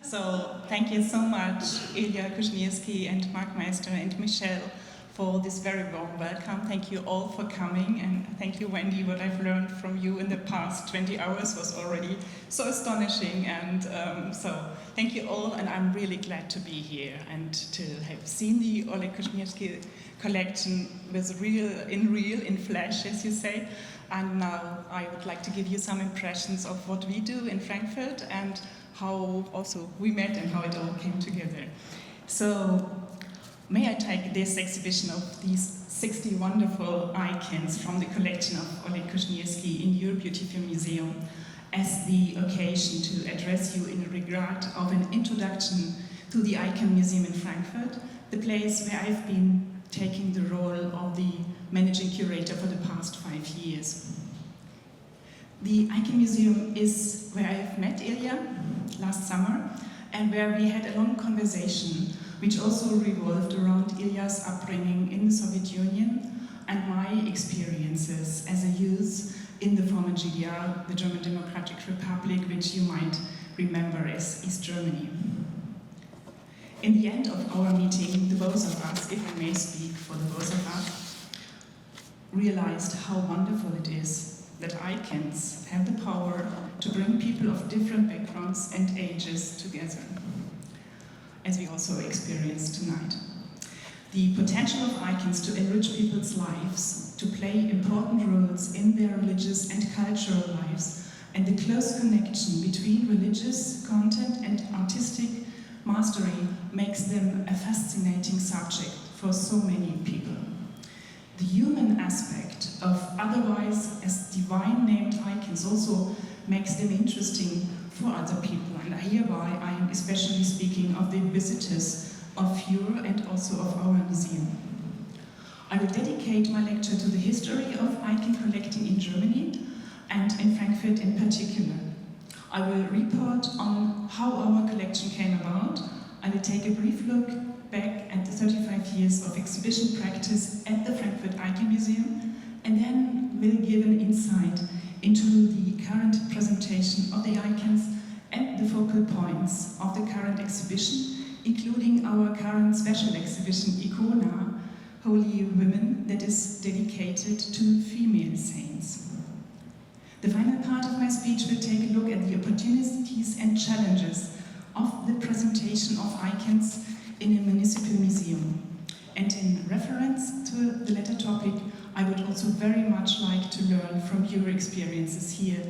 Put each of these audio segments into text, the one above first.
So thank you so much, Oleg Kushnirskiy and Mark Meister and Michelle, for this very warm welcome. Thank you all for coming, and thank you, Wendy. What I've learned from you in the past 20 hours was already so astonishing, and so thank you all, and I'm really glad to be here and to have seen the Oleg Kushnirskiy Collection in flesh, as you say. And now I would like to give you some impressions of what we do in Frankfurt and how also we met and how it all came together. So may I take this exhibition of these 60 wonderful icons from the collection of Oleg Kushnirskiy in your beautiful museum as the occasion to address you in regard of an introduction to the Icon Museum in Frankfurt, the place where I've been taking the role of the managing curator for the past 5 years. The Icon Museum is where I've met Ilya last summer and where we had a long conversation which also revolved around Ilya's upbringing in the Soviet Union and my experiences as a youth in the former GDR, the German Democratic Republic, which you might remember as East Germany. In the end of our meeting, the both of us, if I may speak for the both of us, realized how wonderful it is that icons have the power to bring people of different backgrounds and ages together, as we also experienced tonight. The potential of icons to enrich people's lives, to play important roles in their religious and cultural lives, and the close connection between religious content and artistic mastery makes them a fascinating subject for so many people. The human aspect of otherwise as divine named icons also makes them interesting for other people, and hereby I am especially speaking of the visitors of your and also of our museum. I will dedicate my lecture to the history of icon collecting in Germany and in Frankfurt in particular. I will report on how our collection came about. I will take a brief look back at the 35 years of exhibition practice at the Frankfurt Icon Museum, and then will give an insight into the current presentation of the icons and the focal points of the current exhibition, including our current special exhibition, Icona, Holy Women, that is dedicated to female saints. The final part of my speech will take a look at the opportunities and challenges of the presentation of icons in a municipal museum. And in reference to the latter topic, I would also very much like to learn from your experiences here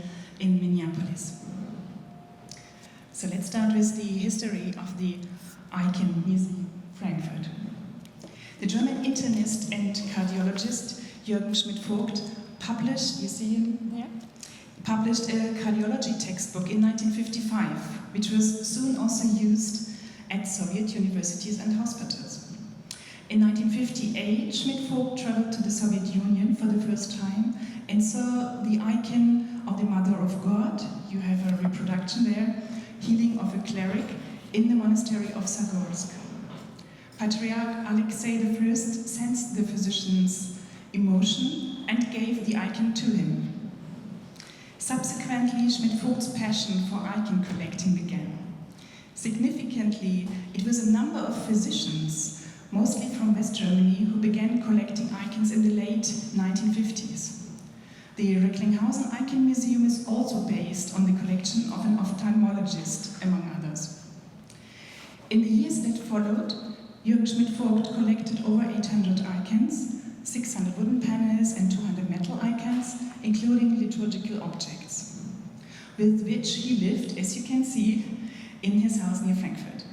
in Minneapolis. So let's start with the history of the Icon Museum, Frankfurt. The German internist and cardiologist Jürgen Schmidt-Vogt published, you see him there? Published a cardiology textbook in 1955, which was soon also used at Soviet universities and hospitals. In 1958, Schmidt-Vogt traveled to the Soviet Union for the first time and saw the icon of the Mother of God, you have a reproduction there, healing of a cleric in the monastery of Zagorsk. Patriarch Alexei I sensed the physician's emotion and gave the icon to him. Subsequently, Schmidt-Vogt's passion for icon collecting began. Significantly, it was a number of physicians, mostly from West Germany, who began collecting icons in the late 1950s. The Recklinghausen Icon Museum is also based on the collection of an ophthalmologist, among others. In the years that followed, Jürgen Schmidt-Vogt collected over 800 icons, 600 wooden panels and 200 metal icons, including liturgical objects, with which he lived, as you can see, in his house near Frankfurt.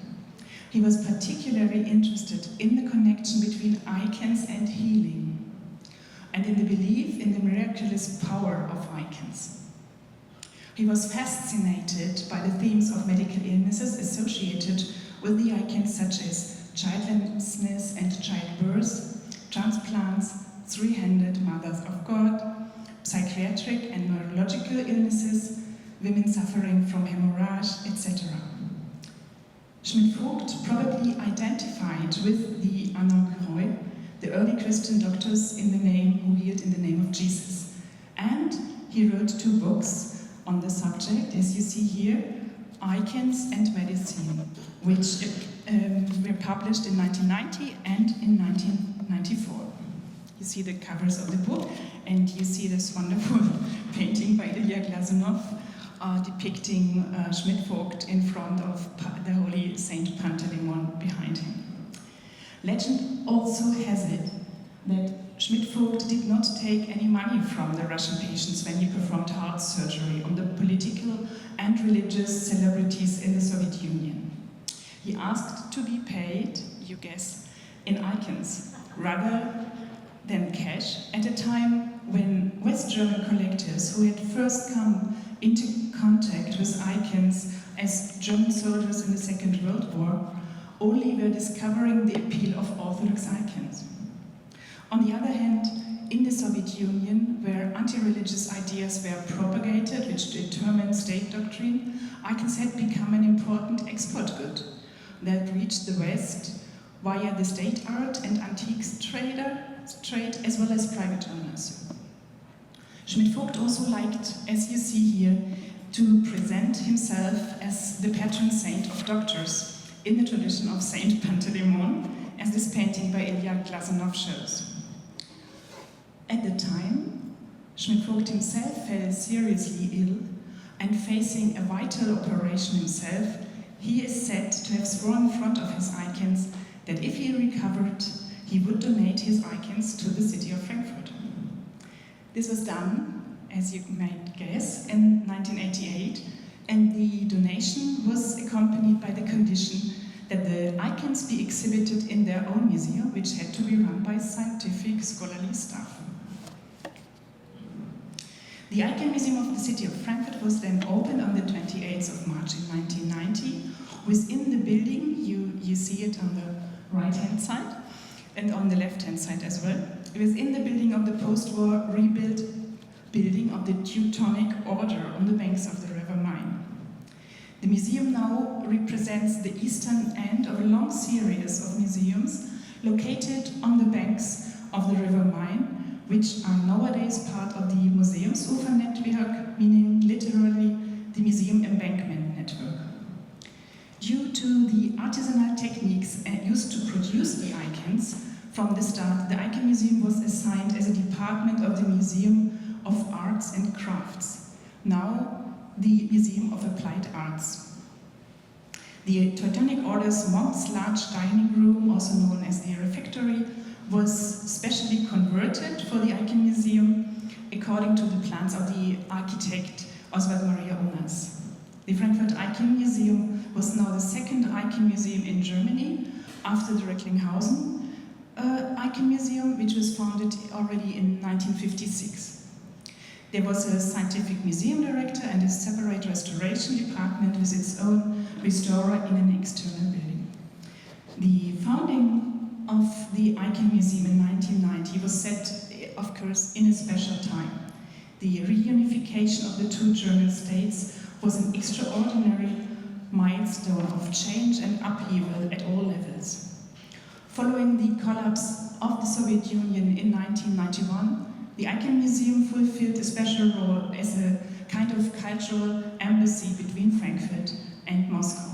He was particularly interested in the connection between icons and healing, and in the belief in the miraculous power of icons. He was fascinated by the themes of medical illnesses associated with the icons, such as childlessness and childbirth, transplants, three-handed mothers of God, psychiatric and neurological illnesses, women suffering from hemorrhage, etc. Schmidt-Vogt probably identified with the Anankyroi, the early Christian doctors who healed in the name of Jesus. And he wrote 2 books on the subject, as you see here, Icons and Medicine. which were published in 1990 and in 1994. You see the covers of the book, and you see this wonderful painting by Ilya Glazunov depicting Schmidt-Vogt in front of the Holy Saint Panteleimon behind him. Legend also has it that Schmidt-Vogt did not take any money from the Russian patients when he performed heart surgery on the political and religious celebrities in the Soviet Union. He asked to be paid, you guess, in icons rather than cash at a time when West German collectors who had first come into contact with icons as German soldiers in the Second World War only were discovering the appeal of Orthodox icons. On the other hand, in the Soviet Union, where anti-religious ideas were propagated, which determined state doctrine, icons had become an important export good that reached the West via the state art and antiques trade as well as private owners. Schmidt-Vogt also liked, as you see here, to present himself as the patron saint of doctors in the tradition of Saint Panteleimon, as this painting by Ilya Glazunov shows. At the time, Schmidt-Vogt himself fell seriously ill, and facing a vital operation himself, he is said to have sworn in front of his icons that if he recovered, he would donate his icons to the city of Frankfurt. This was done, as you might guess, in 1988, and the donation was accompanied by the condition that the icons be exhibited in their own museum, which had to be run by scientific, scholarly staff. The Icon Museum of the city of Frankfurt was then opened on the 28th of March in 1990. Within the building, you see it on the right-hand side, and on the left-hand side as well. Within the building of the post-war rebuilt building of the Teutonic Order on the banks of the River Main. The museum now represents the eastern end of a long series of museums located on the banks of the River Main, which are nowadays part of the Museumsufernetzwerk, meaning literally the museum embankment network. Due to the artisanal techniques used to produce the icons, from the start, the Icon Museum was assigned as a department of the Museum of Arts and Crafts, now the Museum of Applied Arts. The Teutonic Order's once large dining room, also known as the refectory, was specially converted for the Icon Museum according to the plans of the architect Oswald Maria Unas. The Frankfurt Icon Museum was now the second Icon Museum in Germany after the Recklinghausen Icon Museum, which was founded already in 1956. There was a scientific museum director and a separate restoration department with its own restorer in an external building. The founding of the Icon Museum in 1990 was set, of course, in a special time. The reunification of the two German states was an extraordinary milestone of change and upheaval at all levels. Following the collapse of the Soviet Union in 1991, the Icon Museum fulfilled a special role as a kind of cultural embassy between Frankfurt and Moscow.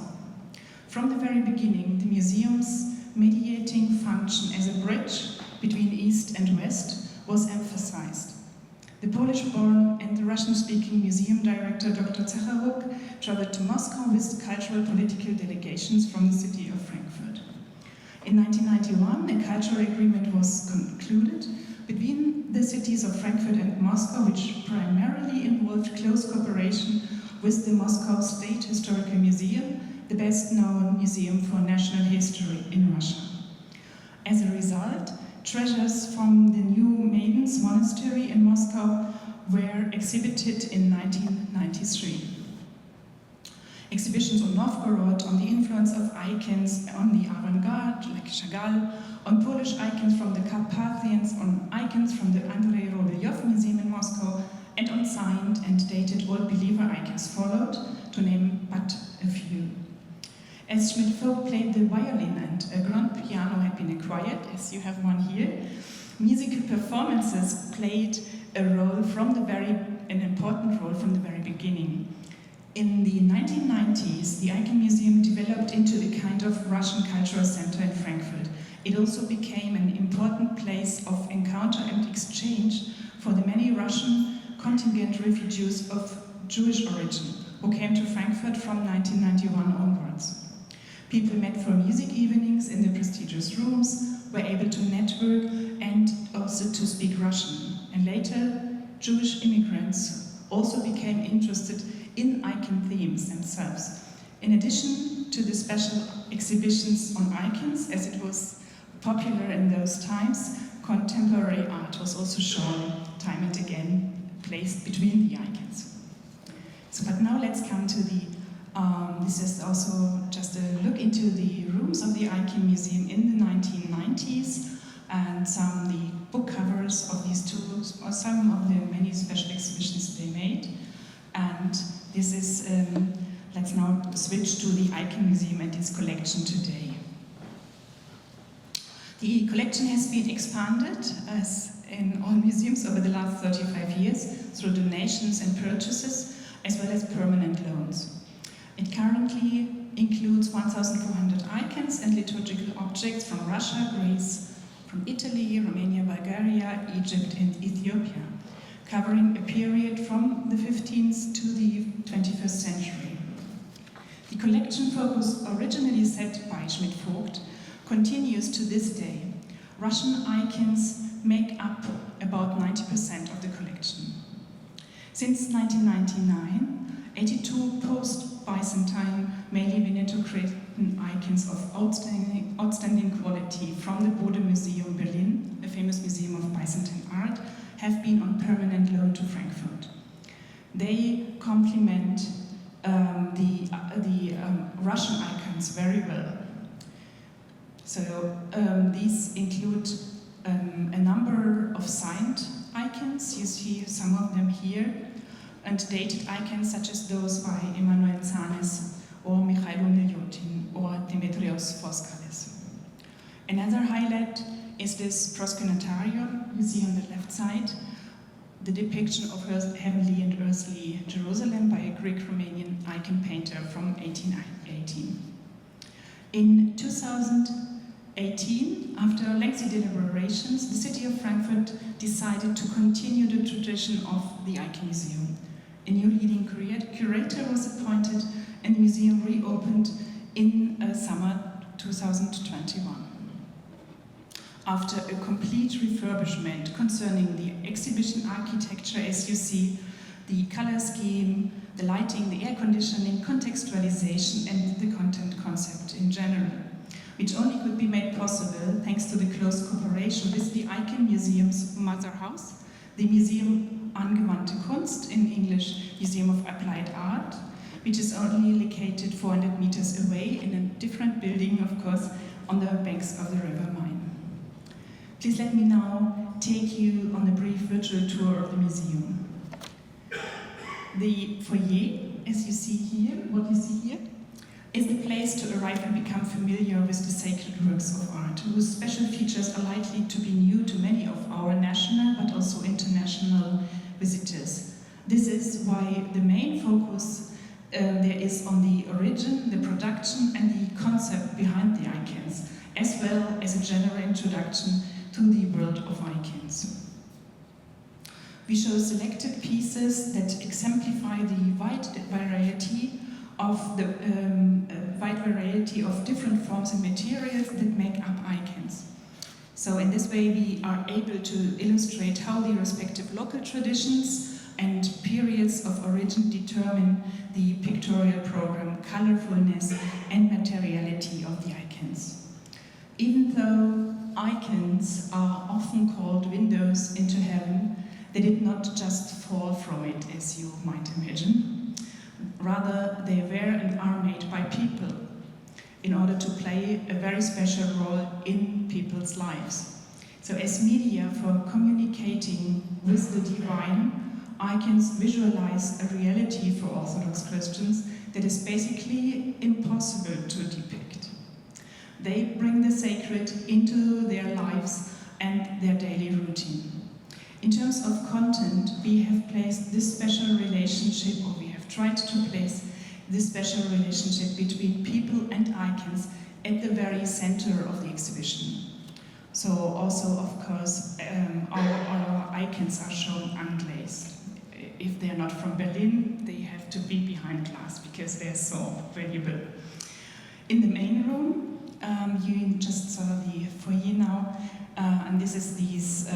From the very beginning, the museum's mediating function as a bridge between East and West was emphasized. The Polish-born and the Russian-speaking museum director Dr. Zacharuk traveled to Moscow with cultural political delegations from the city of Frankfurt. In 1991, a cultural agreement was concluded between the cities of Frankfurt and Moscow, which primarily involved close cooperation with the Moscow State Historical Museum, the best-known museum for national history in Russia. As a result, treasures from the new Maidens Monastery in Moscow were exhibited in 1993. Exhibitions on Novgorod, on the influence of icons on the avant-garde, like Chagall, on Polish icons from the Carpathians, on icons from the Andrei Robelyov Museum in Moscow, and on signed and dated Old Believer icons followed, to name but a few. As Schmidt-Vogt played the violin and a grand piano had been acquired, as you have one here, musical performances played an important role from the very beginning. In the 1990s, the Icon Museum developed into a kind kind of Russian cultural center in Frankfurt. It also became an important place of encounter and exchange for the many Russian contingent refugees of Jewish origin who came to Frankfurt from 1991 onwards. People met for music evenings in the prestigious rooms, were able to network and also to speak Russian. And later, Jewish immigrants also became interested in icon themes themselves. In addition to the special exhibitions on icons, as it was popular in those times, contemporary art was also shown time and again, placed between the icons. So, but now let's come to the, this is also just a look into the rooms of the Icon Museum in the 1990s, and the book covers of these two, or some of the many special exhibitions they made. And this is, let's now switch to the Icon Museum and its collection today. The collection has been expanded, as in all museums, over the last 35 years through donations and purchases, as well as permanent loans. It currently includes 1,400 icons and liturgical objects from Russia, Greece, from Italy, Romania, Bulgaria, Egypt, and Ethiopia, covering a period from the 15th to the 21st century. The collection focus, originally set by Schmidt-Vogt, continues to this day. Russian icons make up about 90% of the collection. Since 1999, 82 post-Byzantine, mainly Veneto-Cretan icons of outstanding quality from the Bode Museum Berlin, a famous museum of Byzantine art, have been on permanent loan to Frankfurt. They complement the Russian icons very well. So these include a number of signed icons, you see some of them here, and dated icons such as those by Emanuel Tsanes or Mikhailo Milyotin or Demetrios Foskalis. Another highlight is this Proskunatarion you see on the left side, the depiction of heavenly and earthly Jerusalem by a Greek-Romanian icon painter from 1818. In 2018, after lengthy deliberations, the city of Frankfurt decided to continue the tradition of the Icon Museum. A new leading curator was appointed and the museum reopened in summer 2021. After a complete refurbishment concerning the exhibition architecture, as you see, the color scheme, the lighting, the air conditioning, contextualization, and the content concept in general, which only could be made possible thanks to the close cooperation with the Icon Museum's mother house, the Museum Angewandte Kunst, in English, Museum of Applied Art, which is only located 400 meters away in a different building, of course, on the banks of the River Main. Please let me now take you on a brief virtual tour of the museum. The foyer, as you see here, what you see here, is the place to arrive and become familiar with the sacred works of art, whose special features are likely to be new to many of our national but also international visitors. This is why the main focus there is on the origin, the production, and the concept behind the icons, as well as a general introduction to the world of icons. We show selected pieces that exemplify the wide variety of different forms and materials that make up icons. So in this way we are able to illustrate how the respective local traditions and periods of origin determine the pictorial program, colorfulness, and materiality of the icons. Even though icons are often called windows into heaven, they did not just fall from it, as you might imagine. Rather, they were and are made by people in order to play a very special role in people's lives. So as media for communicating with the divine, icons visualize a reality for Orthodox Christians that is basically impossible to depict. They bring the sacred into their lives and their daily routine. In terms of content, we have placed this special relationship, or we have tried to place this special relationship between people and icons at the very center of the exhibition. So also, of course, our icons are shown unglazed. If they're not from Berlin, they have to be behind glass because they're so valuable. In the main room, you just saw the foyer now, and this is these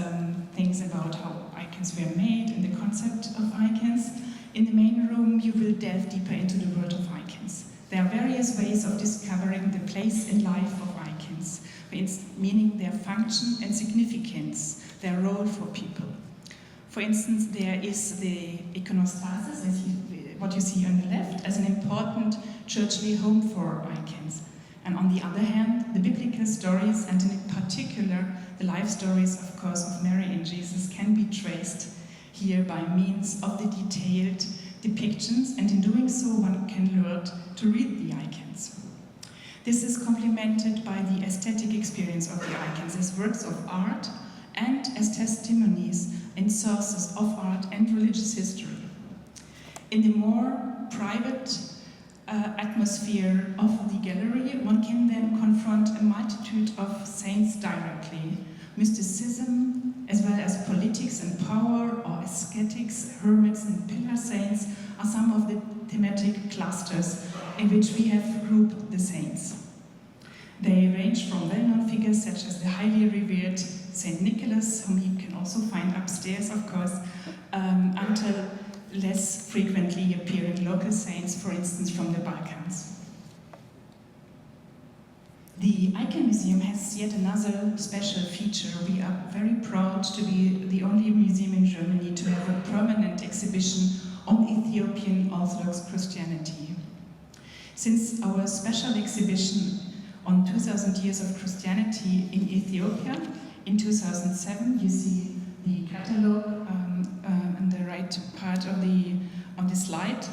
things about how icons were made and the concept of icons. In the main room, you will delve deeper into the world of icons. There are various ways of discovering the place in life of icons, meaning their function and significance, their role for people. For instance, there is the iconostasis, what you see on the left, as an important churchly home for icons. And on the other hand, the biblical stories, and in particular the life stories, of course, of Mary and Jesus, can be traced here by means of the detailed depictions, and in doing so one can learn to read the icons. This is complemented by the aesthetic experience of the icons as works of art and as testimonies and sources of art and religious history. In the more private atmosphere of the gallery, one can then confront a multitude of saints directly. Mysticism, as well as politics and power, or ascetics, hermits and pillar saints are some of the thematic clusters in which we have grouped the saints. They range from well-known figures such as the highly revered Saint Nicholas, whom you can also find upstairs, of course, until less frequently appearing local saints, for instance, from the Balkans. The Icon Museum has yet another special feature. We are very proud to be the only museum in Germany to have a permanent exhibition on Ethiopian Orthodox Christianity. Since our special exhibition on 2000 years of Christianity in Ethiopia in 2007, you see the catalogue on the right part of the slide.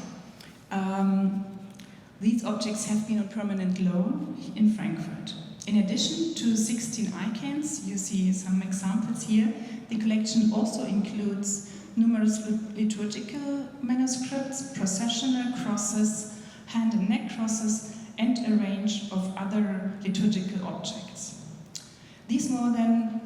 These objects have been on permanent loan in Frankfurt. In addition to 16 icons, you see some examples here, the collection also includes numerous liturgical manuscripts, processional crosses, hand and neck crosses, and a range of other liturgical objects. These more than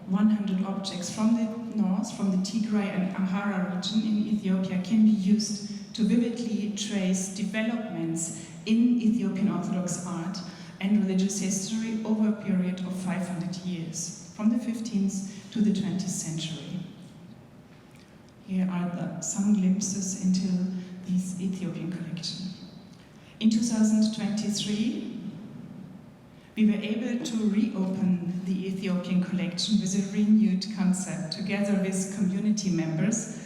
100 objects from the north, from the Tigray and Amhara region in Ethiopia, can be used to vividly trace developments in Ethiopian Orthodox art and religious history over a period of 500 years, from the 15th to the 20th century. Here are some glimpses into this Ethiopian collection. In 2023, we were able to reopen the Ethiopian collection with a renewed concept, together with community members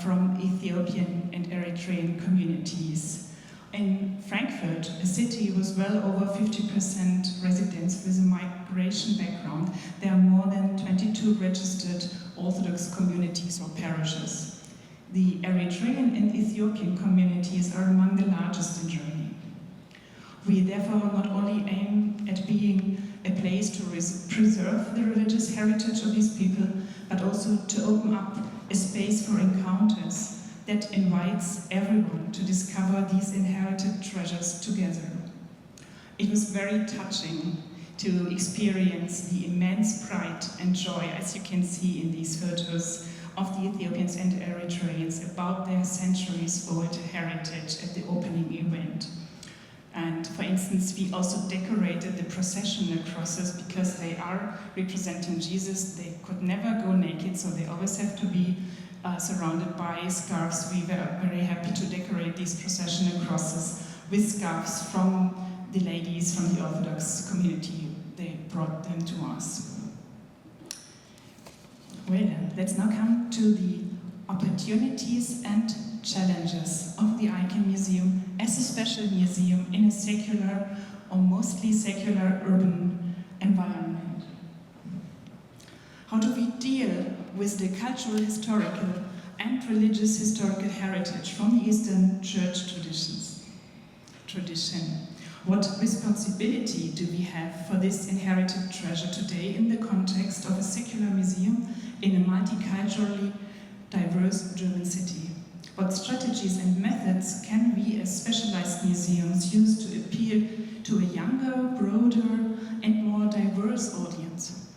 from Ethiopian and Eritrean communities. In Frankfurt, a city with well over 50% residents with a migration background, there are more than 22 registered Orthodox communities or parishes. The Eritrean and Ethiopian communities are among the largest in Germany. We therefore not only aim at being a place to preserve the religious heritage of these people, but also to open up a space for encounters that invites everyone to discover these inherited treasures together. It was very touching to experience the immense pride and joy, as you can see in these photos, of the Ethiopians and Eritreans about their centuries-old heritage at the opening event. And for instance, we also decorated the processional crosses because they are representing Jesus. They could never go naked, so they always have to be surrounded by scarves. We were very happy to decorate these processional crosses with scarves from the ladies from the Orthodox community. They brought them to us. Well, let's now come to the opportunities and challenges of the Icon Museum as a special museum in a secular or mostly secular urban environment. How do we deal with the cultural, historical and religious historical heritage from the Eastern Church tradition? What responsibility do we have for this inherited treasure today in the context of a secular museum in a multiculturally diverse German city? What strategies and methods can we as specialized museums use to appeal to a younger, broader and more diverse audience,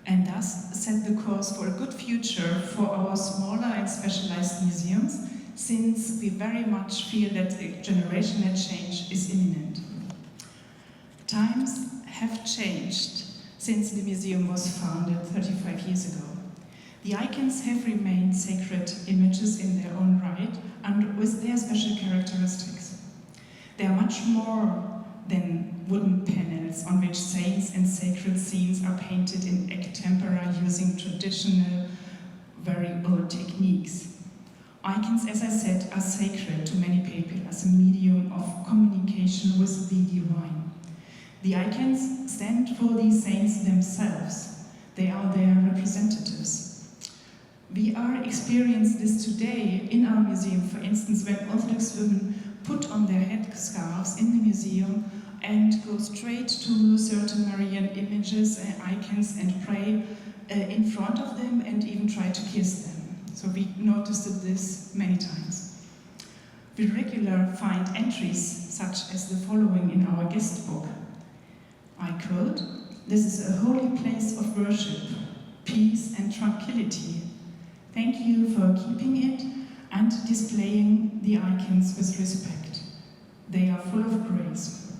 and thus set the course for a good future for our smaller and specialized museums, since we very much feel that a generational change is imminent. Times have changed since the museum was founded 35 years ago. The icons have remained sacred images in their own right and with their special characteristics. They are much more than wooden panels on which saints and sacred scenes are painted in extempore using traditional, very old techniques. Icons, as I said, are sacred to many people as a medium of communication with the divine. The icons stand for these saints themselves. They are their representatives. We are experiencing this today in our museum, for instance, when Orthodox women put on their headscarves in the museum and go straight to certain Marian images and icons and pray in front of them and even try to kiss them. So we noticed this many times. We regularly find entries such as the following in our guest book. I quote, "This is a holy place of worship, peace and tranquility. Thank you for keeping it and displaying the icons with respect. They are full of grace."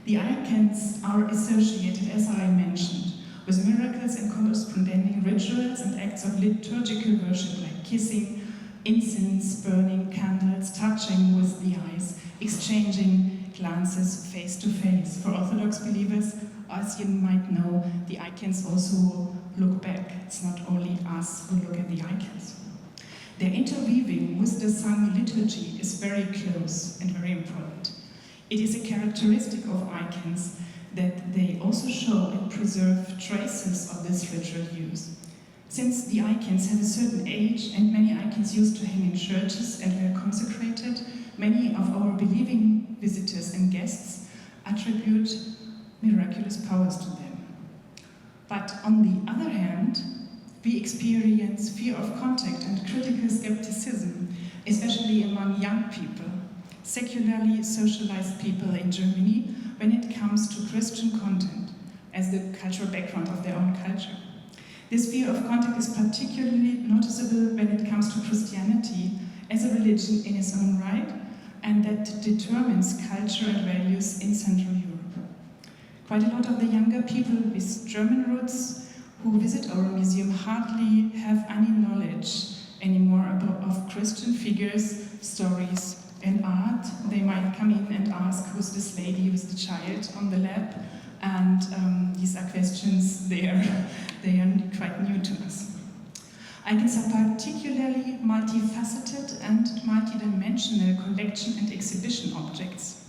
The icons are associated, as I mentioned, with miracles and corresponding rituals and acts of liturgical worship like kissing, incense, burning candles, touching with the eyes, exchanging glances face to face. For Orthodox believers, as you might know, the icons also look back. It's not only us who look at the icons. Their interweaving with the sung liturgy is very close and very important. It is a characteristic of icons that they also show and preserve traces of this ritual use. Since the icons have a certain age and many icons used to hang in churches and were consecrated, many of our believing visitors and guests attribute miraculous powers to them. But on the other hand, we experience fear of contact and critical skepticism, especially among young people, secularly socialized people in Germany, when it comes to Christian content as the cultural background of their own culture. This fear of contact is particularly noticeable when it comes to Christianity as a religion in its own right, and that determines culture and values in Central Europe. Quite a lot of the younger people with German roots who visit our museum hardly have any knowledge anymore of Christian figures, stories, and art. They might come in and ask, who's this lady with the child on the lap? And these are questions, they are quite new to us. Icons are particularly multifaceted and multidimensional collection and exhibition objects.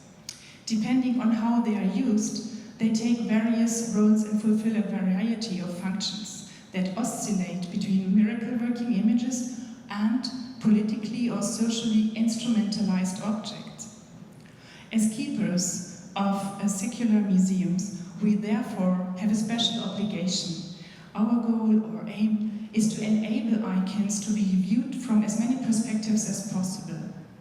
Depending on how they are used, they take various roles and fulfill a variety of functions that oscillate between miracle-working images and politically or socially instrumentalized objects. As keepers of secular museums, we therefore have a special obligation. Our goal or aim is to enable icons to be viewed from as many perspectives as possible.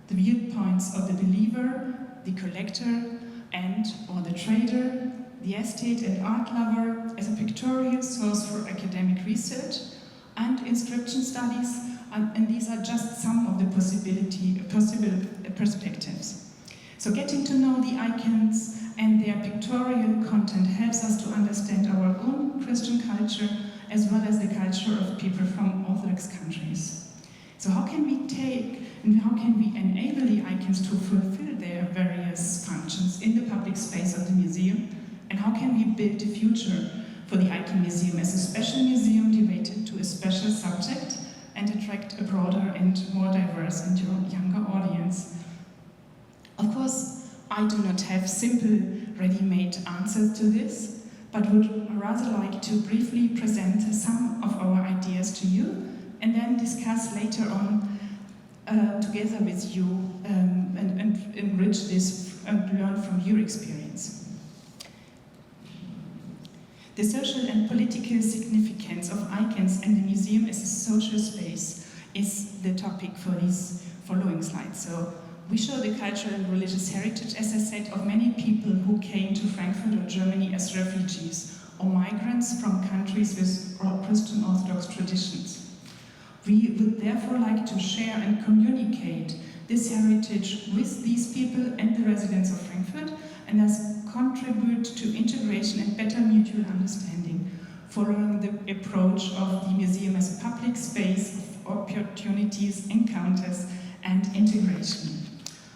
The viewpoints of the believer, the collector, and/or the trader, the estate and art lover, as a pictorial source for academic research and inscription studies, and these are just some of the possible perspectives. So getting to know the icons and their pictorial content helps us to understand our own Christian culture as well as the culture of people from Orthodox countries. So how can we take and how can we enable the icons to fulfill their various functions in the public space of the museum? And how can we build a future for the Icon Museum as a special museum devoted to a special subject and attract a broader and more diverse and younger audience? Of course, I do not have simple, ready-made answers to this, but would rather like to briefly present some of our ideas to you and then discuss later on together with you and enrich this and learn from your experience. The social and political significance of icons and the museum as a social space is the topic for these following slides. So we show the cultural and religious heritage, as I said, of many people who came to Frankfurt or Germany as refugees or migrants from countries with Christian Orthodox traditions. We would therefore like to share and communicate this heritage with these people and the residents of Frankfurt, and thus contribute to integration and better mutual understanding, following the approach of the museum as a public space of opportunities, encounters, and integration.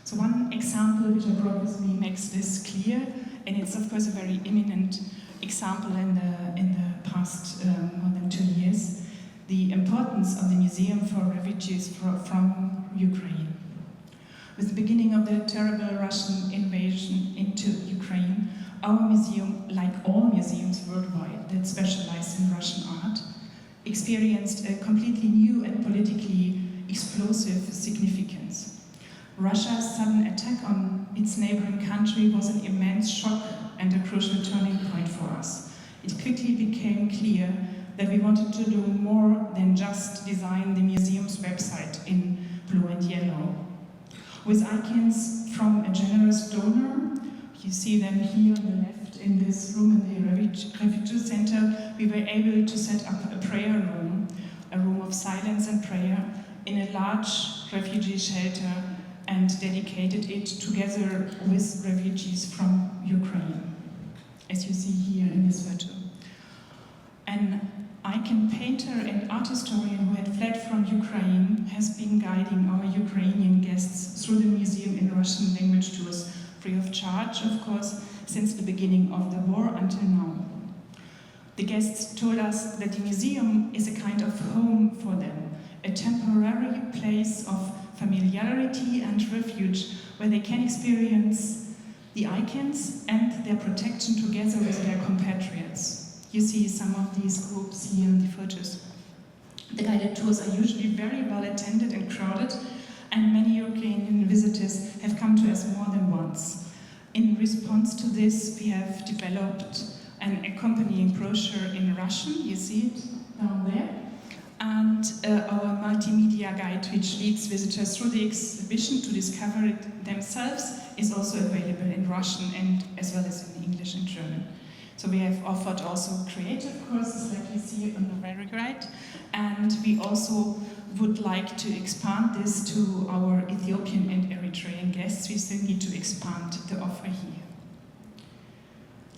So one example which I brought with me makes this clear, and it's of course a very imminent example in the past more than 2 years, the importance of the museum for refugees from Ukraine. With the beginning of the terrible Russian invasion into Ukraine, our museum, like all museums worldwide that specialize in Russian art, experienced a completely new and politically explosive significance. Russia's sudden attack on its neighboring country was an immense shock and a crucial turning point for us. It quickly became clear that we wanted to do more than just design the museum's website in blue and yellow. With icons from a generous donor, you see them here on the left in this room in the refugee center, we were able to set up a prayer room, a room of silence and prayer, in a large refugee shelter, and dedicated it together with refugees from Ukraine, as you see here in this photo. An icon painter and art historian who had fled from Ukraine has been guiding our Ukrainian guests through the museum in Russian language tours, free of charge, of course, since the beginning of the war until now. The guests told us that the museum is a kind of home for them, a temporary place of familiarity and refuge where they can experience the icons and their protection together with their compatriots. You see some of these groups here in the photos. The guided tours are usually very well attended and crowded, and many Ukrainian visitors have come to us more than once. In response to this, we have developed an accompanying brochure in Russian, you see it down there, and our multimedia guide, which leads visitors through the exhibition to discover it themselves, is also available in Russian and as well as in English and German. So we have offered also creative courses like you see on the very right, and we also would like to expand this to our Ethiopian and Eritrean guests. We still need to expand the offer here.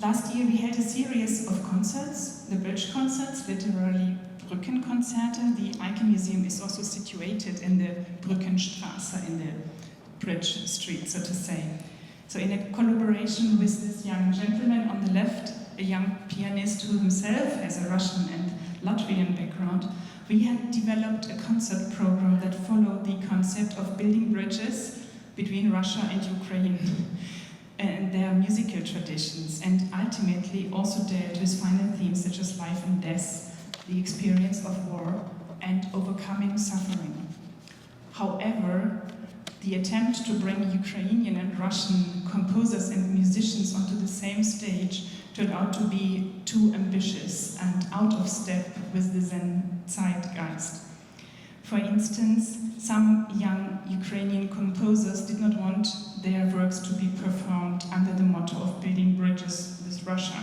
Last year we had a series of concerts, the bridge concerts, literally Brückenkonzerte. The Icon Museum is also situated in the Brückenstraße, in the bridge street, so to say. So in a collaboration with this young gentleman on the left, a young pianist who himself has a Russian and Latvian background, we had developed a concert program that followed the concept of building bridges between Russia and Ukraine and their musical traditions, and ultimately also dealt with final themes such as life and death, the experience of war, and overcoming suffering. However, the attempt to bring Ukrainian and Russian composers and musicians onto the same stage turned out to be too ambitious and out of step with the then zeitgeist. For instance, some young Ukrainian composers did not want their works to be performed under the motto of building bridges with Russia.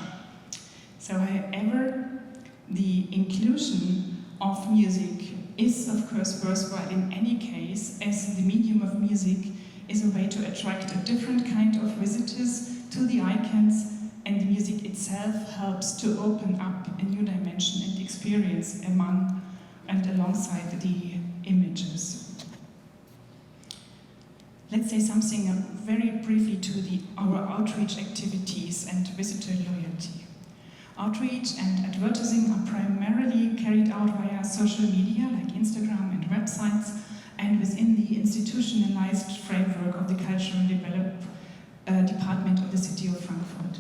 So, however, the inclusion of music is, of course, worthwhile in any case, as the medium of music is a way to attract a different kind of visitors to the icons, and the music itself helps to open up a new dimension and experience among and alongside the images. Let's say something very briefly to our outreach activities and visitor loyalty. Outreach and advertising are primarily carried out via social media like Instagram and websites, and within the institutionalized framework of the Cultural Department of the City of Frankfurt.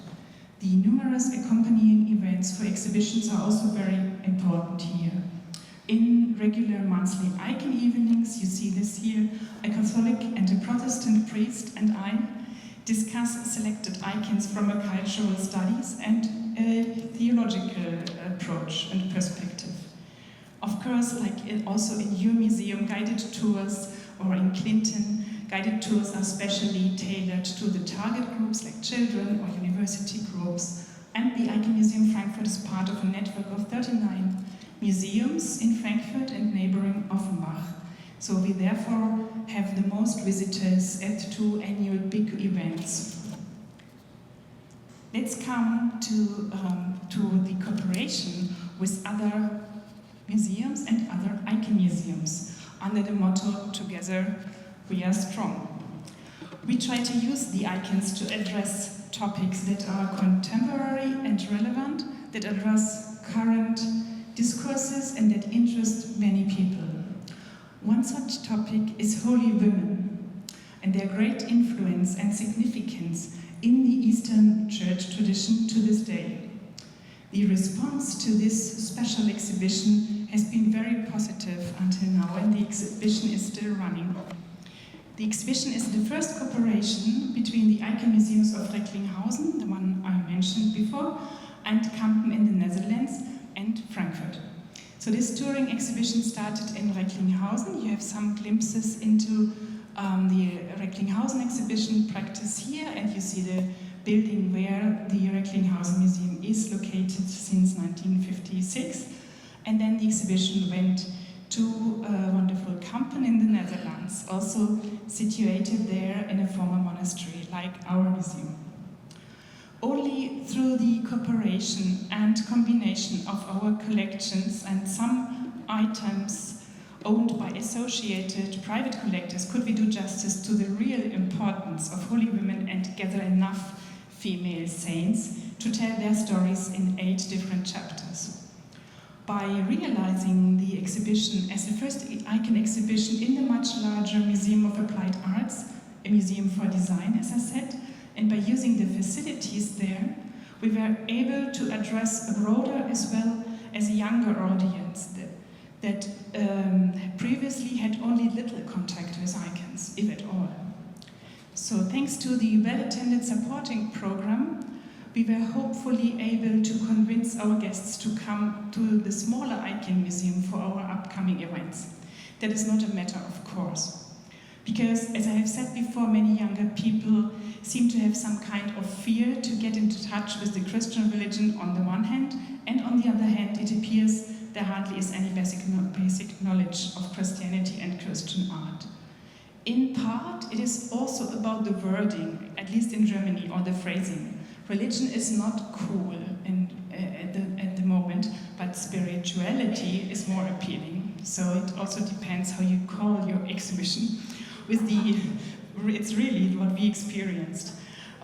The numerous accompanying events for exhibitions are also very important here. In regular monthly icon evenings, you see this here, a Catholic and a Protestant priest and I discuss selected icons from a cultural studies and a theological approach and perspective. Of course, like also in your museum, guided tours, or in Clinton, guided tours are specially tailored to the target groups like children or university groups. And the Icon Museum Frankfurt is part of a network of 39 museums in Frankfurt and neighboring Offenbach. So we therefore have the most visitors at 2 annual big events. Let's come to the cooperation with other museums and other icon museums under the motto, "Together we are strong." We try to use the icons to address topics that are contemporary and relevant, that address current discourses and that interest many people. One such topic is holy women and their great influence and significance in the Eastern Church tradition to this day. The response to this special exhibition has been very positive until now, and the exhibition is still running. The exhibition is the first cooperation between the Icon Museums of Recklinghausen, the one I mentioned before, and Kampen in the Netherlands, and Frankfurt. So this touring exhibition started in Recklinghausen. You have some glimpses into the Recklinghausen exhibition practice here, and you see the building where the Recklinghausen Museum is located since 1956. And then the exhibition went to a wonderful Kampen in the Netherlands, also situated there in a former monastery like our museum. Only through the cooperation and combination of our collections and some items owned by associated private collectors could we do justice to the real importance of holy women and gather enough female saints to tell their stories in 8 different chapters. By realizing the exhibition as the first icon exhibition in the much larger Museum of Applied Arts, a museum for design, as I said, and by using the facilities there, we were able to address a broader as well as a younger audience that previously had only little contact with icons, if at all. So thanks to the well-attended supporting program, we were hopefully able to convince our guests to come to the smaller Icon Museum for our upcoming events. That is not a matter of course. Because, as I have said before, many younger people seem to have some kind of fear to get into touch with the Christian religion on the one hand, and on the other hand, it appears there hardly is any basic knowledge of Christianity and Christian art. In part, it is also about the wording, at least in Germany, or the phrasing. Religion is not cool at the moment, but spirituality is more appealing. So it also depends how you call your exhibition. It's really what we experienced.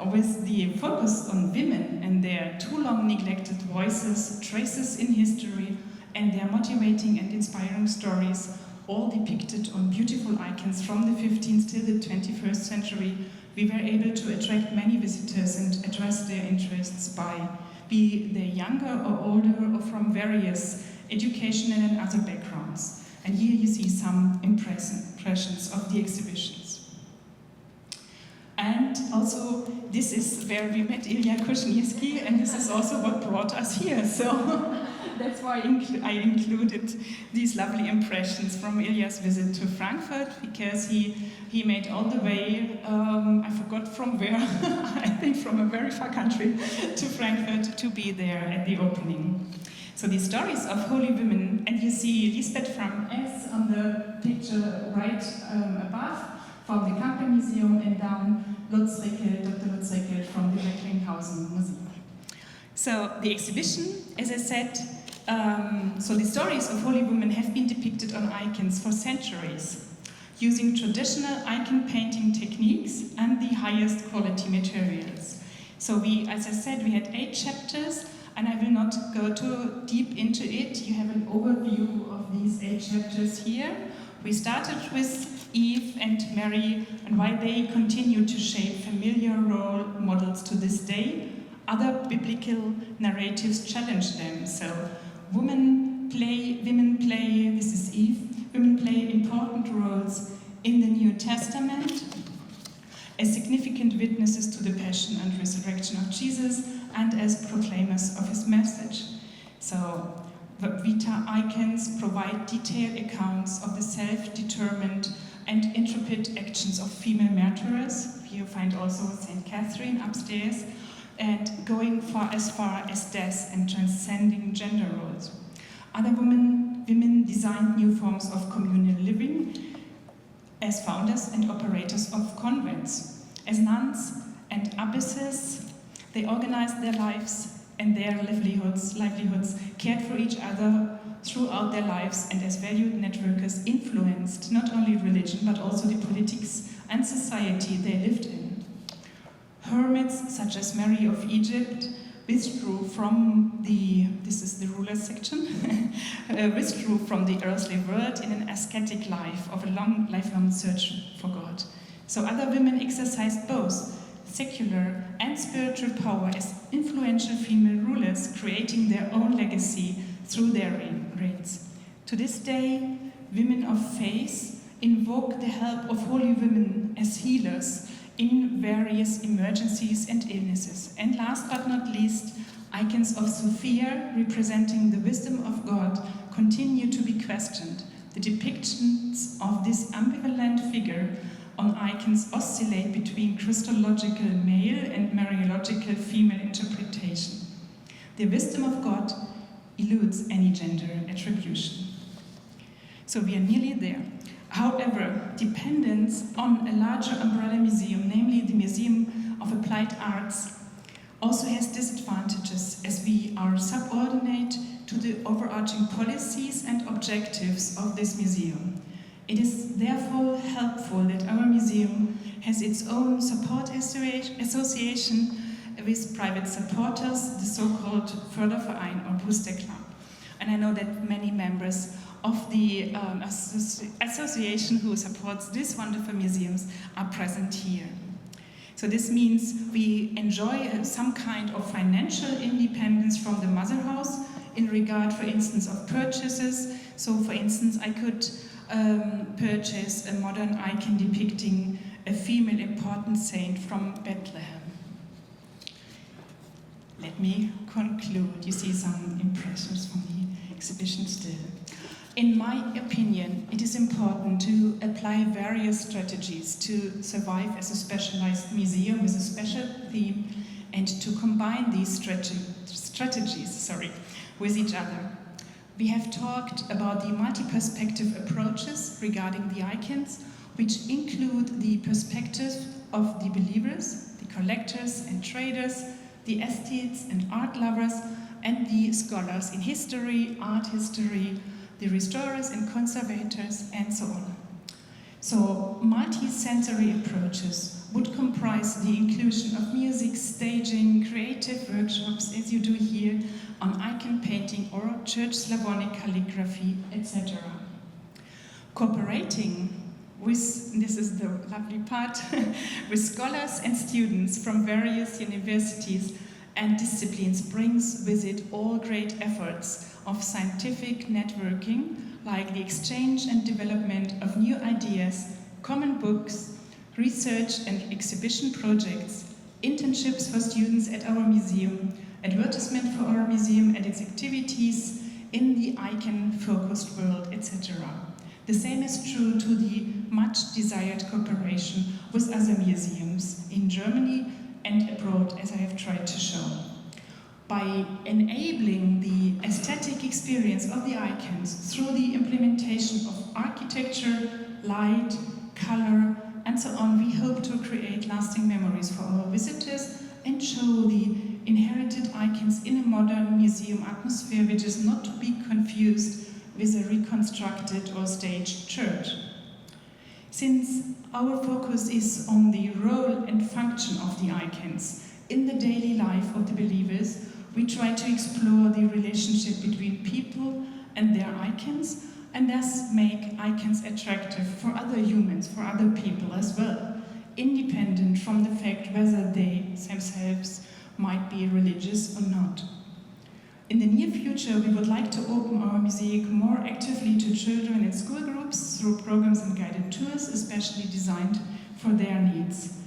With the focus on women and their too long neglected voices, traces in history, and their motivating and inspiring stories, all depicted on beautiful icons from the 15th till the 21st century, we were able to attract many visitors and address their interests by be they younger or older or from various educational and other backgrounds. And here you see some impressions of the exhibitions. And also, this is where we met Oleg Kushnirskiy, and this is also what brought us here. So that's why I included these lovely impressions from Ilya's visit to Frankfurt, because he made all the way, I forgot from where, I think from a very far country, to Frankfurt to be there at the opening. So the stories of holy women, and you see Lisbeth from S on the picture right above, from the Kampen Museum, and down Lutz Rickelt, Dr. Lutz Rickelt from the Recklinghausen Museum. So the exhibition, as I said, so the stories of holy women have been depicted on icons for centuries, using traditional icon painting techniques and the highest quality materials. So as I said, we had 8 chapters, and I will not go too deep into it. You have an overview of these 8 chapters here. We started with Eve and Mary, and why they continue to shape familiar role models to this day. Other biblical narratives challenge them. So women play, this is Eve, women play important roles in the New Testament as significant witnesses to the passion and resurrection of Jesus and as proclaimers of his message. So Vita icons provide detailed accounts of the self-determined and intrepid actions of female martyrs. You find also St. Catherine upstairs, and going as far as death and transcending gender roles. Other women designed new forms of communal living as founders and operators of convents. As nuns and abbesses, they organized their lives and their livelihoods, cared for each other throughout their lives, and as valued networkers influenced not only religion but also the politics and society they lived in. Hermits such as Mary of Egypt withdrew from this is the ruler section, withdrew from the earthly world in an ascetic life of a lifelong search for God. So other women exercised both secular and spiritual power as influential female rulers, creating their own legacy through their reigns. To this day, women of faith invoke the help of holy women as healers in various emergencies and illnesses. And last but not least, icons of Sophia, representing the wisdom of God, continue to be questioned. The depictions of this ambivalent figure on icons oscillate between Christological male and Mariological female interpretation. The wisdom of God eludes any gender attribution. So we are nearly there. However, dependence on a larger umbrella museum, namely the Museum of Applied Arts, also has disadvantages, as we are subordinate to the overarching policies and objectives of this museum. It is therefore helpful that our museum has its own support association with private supporters, the so-called Förderverein or Booster Club. And I know that many members of the association who supports these wonderful museums are present here. So this means we enjoy some kind of financial independence from the mother house in regard, for instance, of purchases. So for instance, I could purchase a modern icon depicting a female important saint from Bethlehem. Let me conclude. You see some impressions from the exhibition still. In my opinion, it is important to apply various strategies to survive as a specialized museum with a special theme, and to combine these strategies with each other. We have talked about the multi-perspective approaches regarding the icons, which include the perspective of the believers, the collectors and traders, the aesthetes and art lovers, and the scholars in history, art history, the restorers and conservators, and so on. So, multi-sensory approaches would comprise the inclusion of music, staging, creative workshops, as you do here, on icon painting or Church Slavonic calligraphy, etc. Cooperating with, this is the lovely part, with scholars and students from various universities and disciplines brings with it all great efforts of scientific networking, like the exchange and development of new ideas, common books, research and exhibition projects, internships for students at our museum, advertisement for our museum and its activities in the icon-focused world, etc. The same is true to the much-desired cooperation with other museums in Germany and abroad, as I have tried to show. By enabling the aesthetic experience of the icons through the implementation of architecture, light, color, and so on, we hope to create lasting memories for our visitors and show the inherited icons in a modern museum atmosphere, which is not to be confused with a reconstructed or staged church. Since our focus is on the role and function of the icons in the daily life of the believers, we try to explore the relationship between people and their icons, and thus make icons attractive for other humans, for other people as well, independent from the fact whether they themselves might be religious or not. In the near future, we would like to open our museum more actively to children and school groups through programs and guided tours, especially designed for their needs.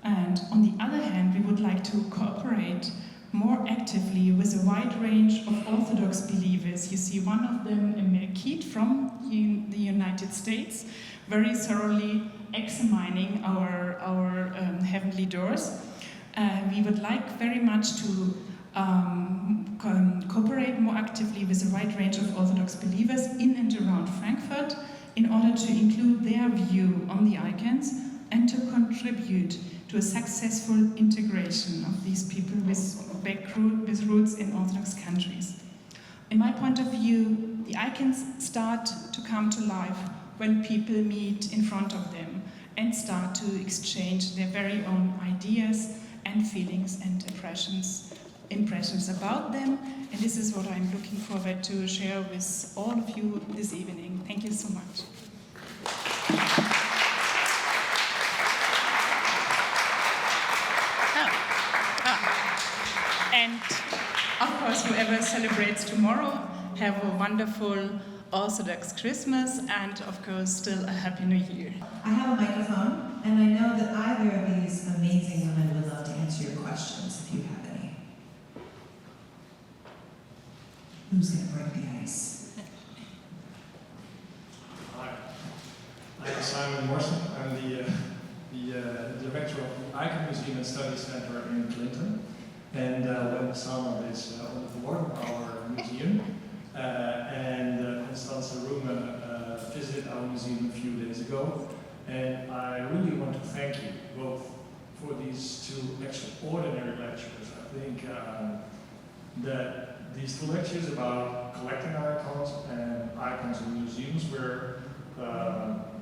And on the other hand, we would like to cooperate more actively actively with a wide range of Orthodox believers. You see one of them, a Melkite from the United States, very thoroughly examining our heavenly doors. We would like very much to cooperate more actively with a wide range of Orthodox believers in and around Frankfurt in order to include their view on the icons and to contribute to a successful integration of these people with roots in Orthodox countries. In my point of view, the icons start to come to life when people meet in front of them and start to exchange their very own ideas and feelings and impressions about them. And this is what I'm looking forward to share with all of you this evening. Thank you so much. And of course, whoever celebrates tomorrow, have a wonderful Orthodox Christmas and of course still a Happy New Year. I have a microphone and I know that either of these amazing women would love to answer your questions if you have any. Who's going to break the ice? Hi, I'm Simon Morrison. I'm the director of the Icon Museum and Study Center in Clinton. And when Salma is on the board of our museum, and Konstanze Runge visited our museum a few days ago. And I really want to thank you both for these two extraordinary lectures. I think that these two lectures about collecting icons and icons in museums were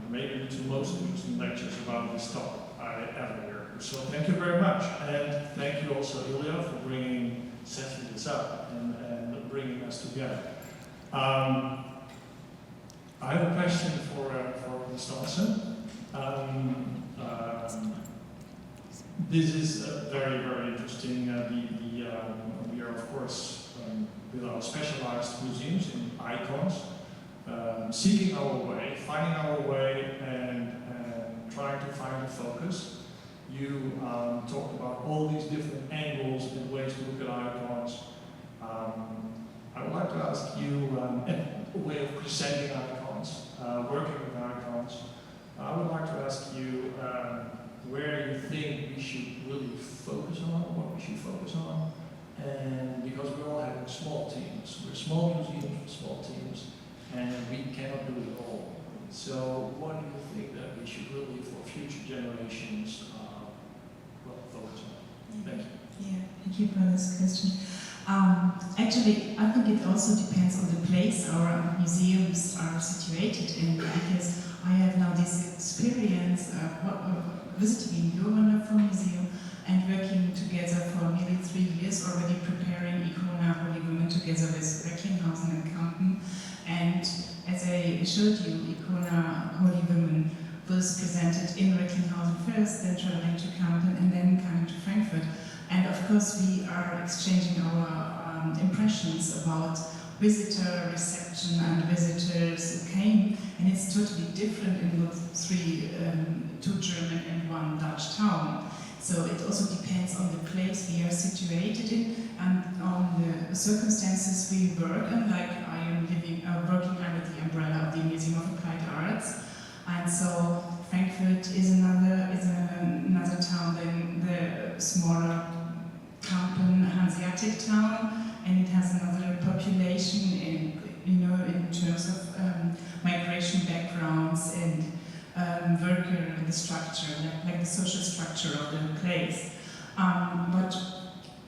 maybe the two most interesting lectures about this topic I ever heard. So thank you very much. And thank you also, Ilya, for setting this up and bringing us together. I have a question for Konstanze. This is very, very interesting. We are, of course, with our specialized museums in icons, seeking our way, finding our way, and trying to find a focus. You talked about all these different angles and ways to look at icons. I would like to ask you a way of presenting icons, working with icons. I would like to ask you where you think we should really focus on, what we should focus on, and because we're all having small teams. We're small museums with small teams, and we cannot do it all. So what do you think that we should really, for future generations, focus on? Thank you. Yeah, thank you for this question. Actually, I think it also depends on the place our museums are situated in, because I have now this experience visiting your wonderful museum and working together for nearly 3 years already, preparing Icona Holy Women together with Recklinghausen and Kampen. And as I showed you, Icona Holy Women was presented in Recklinghausen first, then traveling to Kampen, and then coming to Frankfurt. And of course, we are exchanging our impressions about visitor reception and visitors who came, and it's totally different in those two German and one Dutch town. So it also depends on the place we are situated in and on the circumstances we work in. Like I am working under the umbrella of the Museum of Applied Arts, and so Frankfurt is another town than the smaller Kampen Hanseatic town, and it has another population in terms of migration backgrounds and worker the structure, like the social structure of the place. But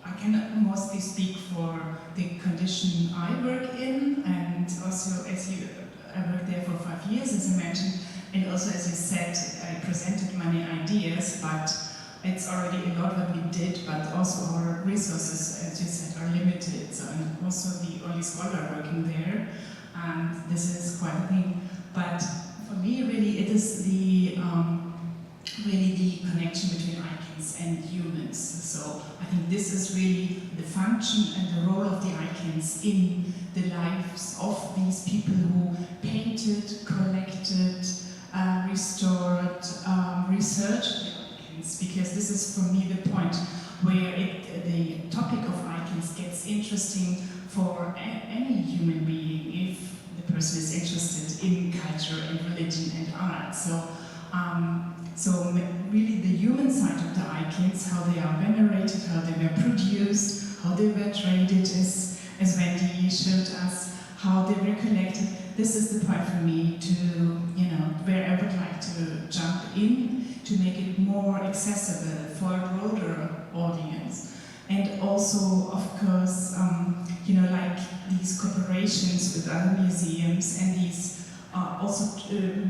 I can mostly speak for the condition I work in, and also I worked there for 5 years, as I mentioned, and also, as you said, I presented many ideas, but it's already a lot what we did, but also our resources, as you said, are limited. So I'm also the only scholar working there, and this is quite a thing. But for me, really, it is the connection between icons and humans. So I think this is really the function and the role of the icons in the lives of these people who painted, collected, restored, researched the icons, because this is for me the point where the topic of icons gets interesting for any human being if the person is interested in culture and religion and art. So really the human side of the icons, how they are venerated, how they were produced, how they were traded, as Wendy showed us, how they were collected. This is the point for me to, where I would like to jump in to make it more accessible for a broader audience. And also, of course, like these cooperations with other museums and these also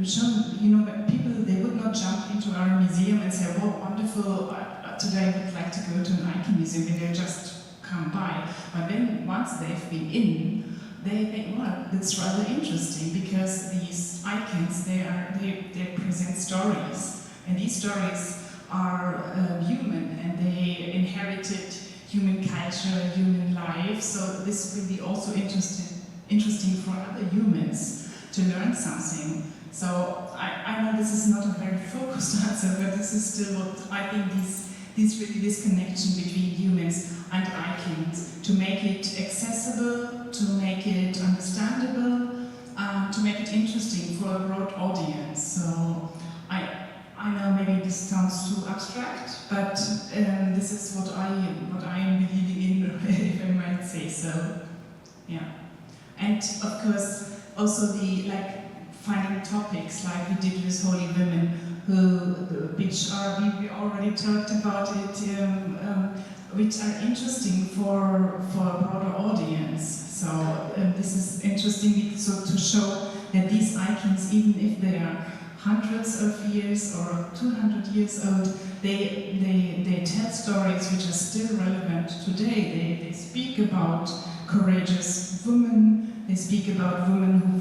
shown, people, they would not jump into our museum and say, "Oh, wonderful, today I would like to go to an icon museum," and they just come by. But then once they've been in, they think, well, that's rather interesting because these icons, they present stories, and these stories are human, and they inherited human culture, human life. So this will be also interesting for other humans to learn something. So I know this is not a very focused answer, but this is still what I think this connection between humans and icons, to make it accessible, to make it understandable, to make it interesting for a broad audience. So I know maybe this sounds too abstract, but this is what I am believing in, if I might say so. Yeah, and of course also finding topics like we did with Holy Women, which are, we already talked about it, which are interesting for a broader audience. So this is interesting to show that these icons, even if they are hundreds of years or 200 years old, they tell stories which are still relevant today. They speak about courageous women. They speak about women who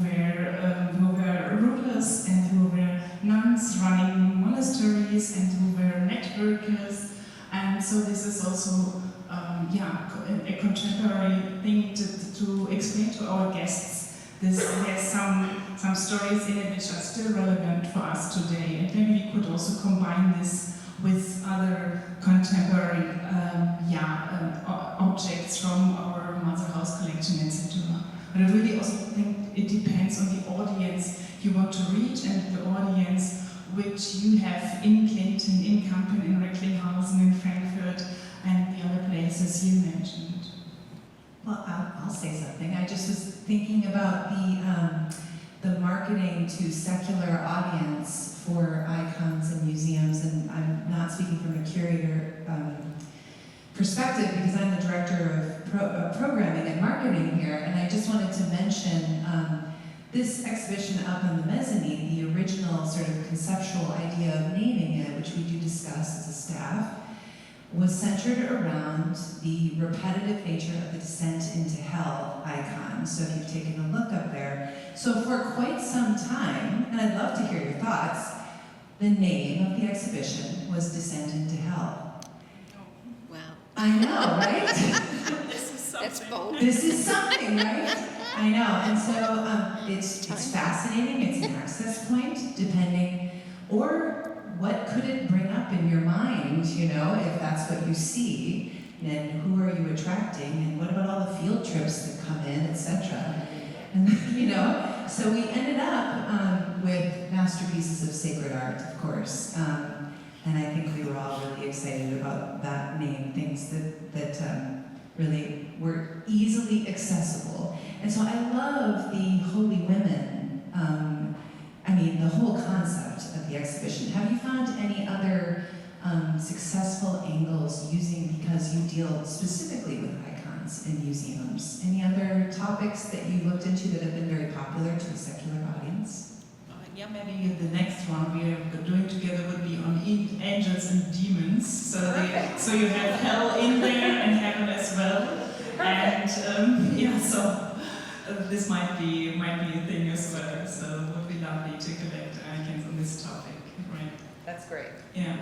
were rulers and who were nuns running monasteries and who were networkers. And so this is also a contemporary thing to explain to our guests. There's some stories in it which are still relevant for us today, and maybe we could also combine this with other contemporary objects from our Mother House collection, etc. But I really also think it depends on the audience you want to reach and the audience which you have in Clinton, in Kampen, in Recklinghausen, in Frankfurt, and the other places you mentioned. Well, I'll say something. I just was thinking about the marketing to secular audience for icons and museums, and I'm not speaking from a curator perspective because I'm the director of programming and marketing here, and I just wanted to mention this exhibition up on the mezzanine, the original sort of conceptual idea of naming it, which we do discuss as a staff, was centered around the repetitive nature of the descent into hell icon. So if you've taken a look up there. So for quite some time, and I'd love to hear your thoughts, the name of the exhibition was Descent into Hell. Wow. I know, right? This is something. That's bold. This is something, right? I know, and so it's fascinating, it's an access point, depending, or what could it bring up in your mind, if that's what you see, and who are you attracting, and what about all the field trips that come in, etc. And so we ended up with masterpieces of sacred art, of course, and I think we were all really excited about that name, things that really were easily accessible. And so I love the Holy Women, the whole concept of the exhibition. Have you found any other successful angles because you deal specifically with icons in museums? Any other topics that you looked into that have been very popular to the secular audience? Yeah, maybe the next one we are doing together would be on angels and demons. So you have hell in there and heaven as well. Perfect. And so this might be a thing as well. So it would be lovely to collect icons on this topic, right? That's great. Yeah.